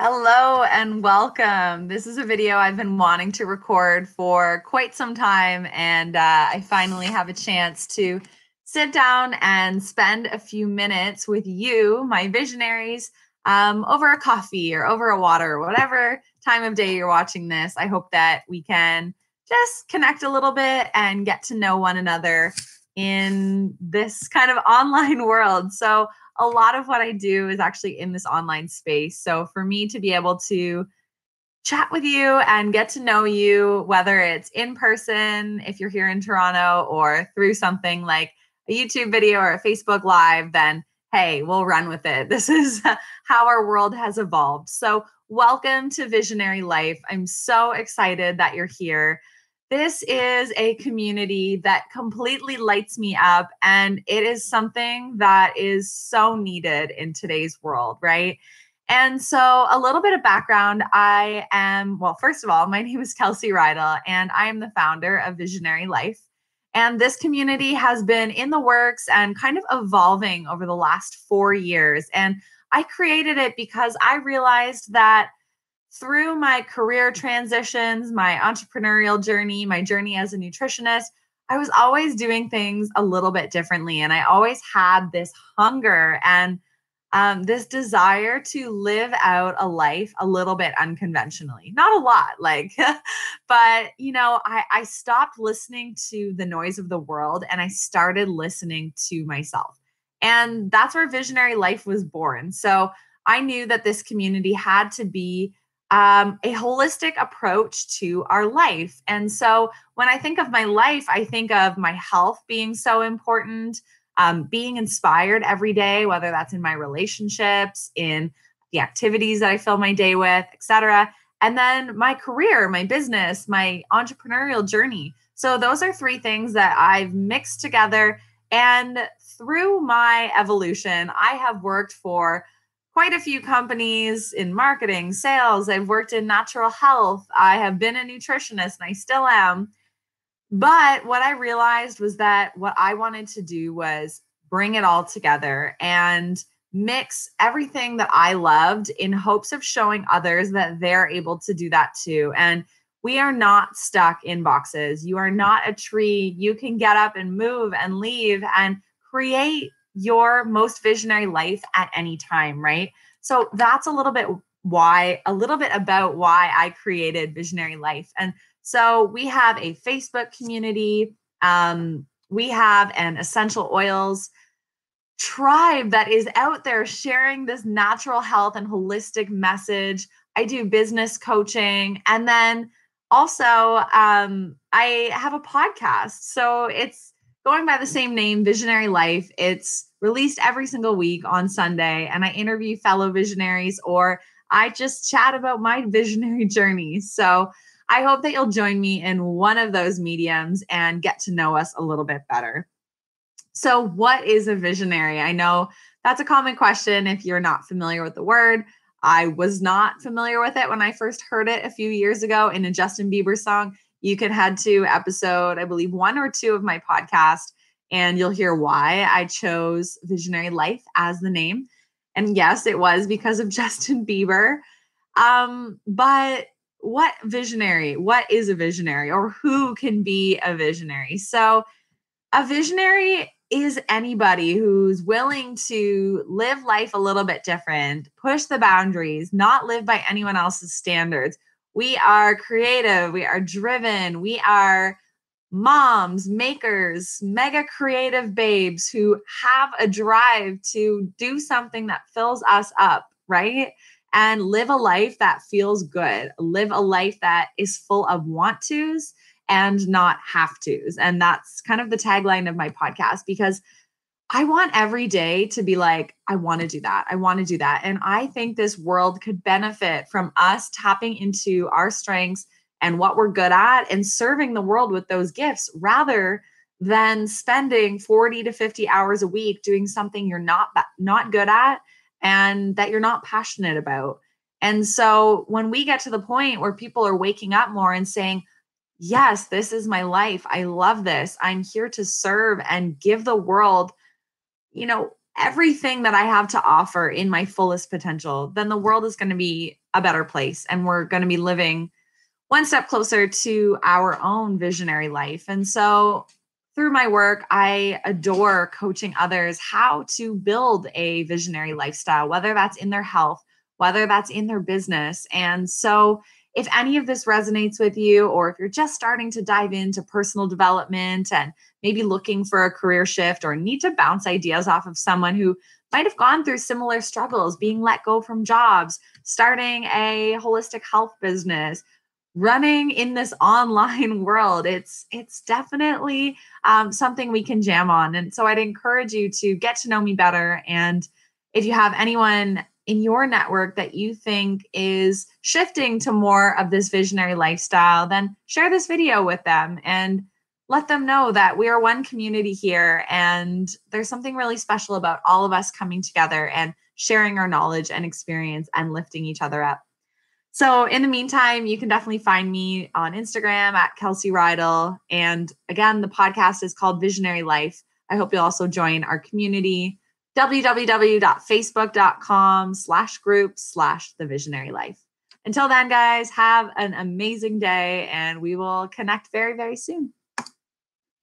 Hello and welcome. This is a video I've been wanting to record for quite some time, and I finally have a chance to sit down and spend a few minutes with you, my visionaries, over a coffee or over a water, whatever time of day you're watching this. I hope that we can just connect a little bit and get to know one another in this kind of online world. So, a lot of what I do is actually in this online space. So for me to be able to chat with you and get to know you, whether it's in person, if you're here in Toronto, or through something like a YouTube video or a Facebook Live, then hey, we'll run with it. This is how our world has evolved. So, welcome to Visionary Life. I'm so excited that you're here. This is a community that completely lights me up, and it is something that is so needed in today's world, right? And so, a little bit of background, well, first of all, my name is Kelsey Rydell, and I am the founder of Visionary Life. And this community has been in the works and kind of evolving over the last 4 years. And I created it because I realized that through my career transitions, my entrepreneurial journey, my journey as a nutritionist, I was always doing things a little bit differently. And I always had this hunger and this desire to live out a life a little bit unconventionally. Not a lot, like, but I stopped listening to the noise of the world and I started listening to myself. And that's where Visionary Life was born. So I knew that this community had to be a holistic approach to our life. And so when I think of my life, I think of my health being so important, being inspired every day, whether that's in my relationships, in the activities that I fill my day with, etc. And then my career, my business, my entrepreneurial journey. So those are three things that I've mixed together. And through my evolution, I have worked for quite a few companies in marketing, sales. I've worked in natural health. I have been a nutritionist and I still am. But what I realized was that what I wanted to do was bring it all together and mix everything that I loved in hopes of showing others that they're able to do that too. And we are not stuck in boxes. You are not a tree. You can get up and move and leave and create your most visionary life at any time, right? So that's a little bit about why I created Visionary Life. And so we have a Facebook community. We have an essential oils tribe that is out there sharing this natural health and holistic message. I do business coaching. And then also, I have a podcast. So it's going by the same name, Visionary Life. It's released every single week on Sunday, and I interview fellow visionaries or I just chat about my visionary journey. So I hope that you'll join me in one of those mediums and get to know us a little bit better. So, what is a visionary? I know that's a common question if you're not familiar with the word. I was not familiar with it when I first heard it a few years ago in a Justin Bieber song. You can head to episode, I believe, 1 or 2 of my podcast, and you'll hear why I chose Visionary Life as the name. And yes, it was because of Justin Bieber. But what visionary? What is a visionary, or who can be a visionary? So, a visionary is anybody who's willing to live life a little bit different, push the boundaries, not live by anyone else's standards. We are creative, we are driven, we are moms, makers, mega creative babes who have a drive to do something that fills us up, right? And live a life that feels good, live a life that is full of want tos and not have tos. And that's kind of the tagline of my podcast because I want every day to be like, I want to do that. I want to do that. And I think this world could benefit from us tapping into our strengths and what we're good at and serving the world with those gifts rather than spending 40 to 50 hours a week doing something you're not good at and that you're not passionate about. And so when we get to the point where people are waking up more and saying, yes, this is my life. I love this. I'm here to serve and give the world, everything that I have to offer in my fullest potential, then the world is going to be a better place. And we're going to be living one step closer to our own visionary life. And so through my work, I adore coaching others how to build a visionary lifestyle, whether that's in their health, whether that's in their business. And so if any of this resonates with you, or if you're just starting to dive into personal development and maybe looking for a career shift or need to bounce ideas off of someone who might have gone through similar struggles, being let go from jobs, starting a holistic health business, running in this online world, it's definitely something we can jam on. And so I'd encourage you to get to know me better. And if you have anyone in your network that you think is shifting to more of this visionary lifestyle, then share this video with them and let them know that we are one community here. And there's something really special about all of us coming together and sharing our knowledge and experience and lifting each other up. So in the meantime, you can definitely find me on Instagram at Kelsey Rydell. And again, the podcast is called Visionary Life. I hope you'll also join our community, www.facebook.com/group/The Visionary Life. Until then, guys, have an amazing day and we will connect very, very soon.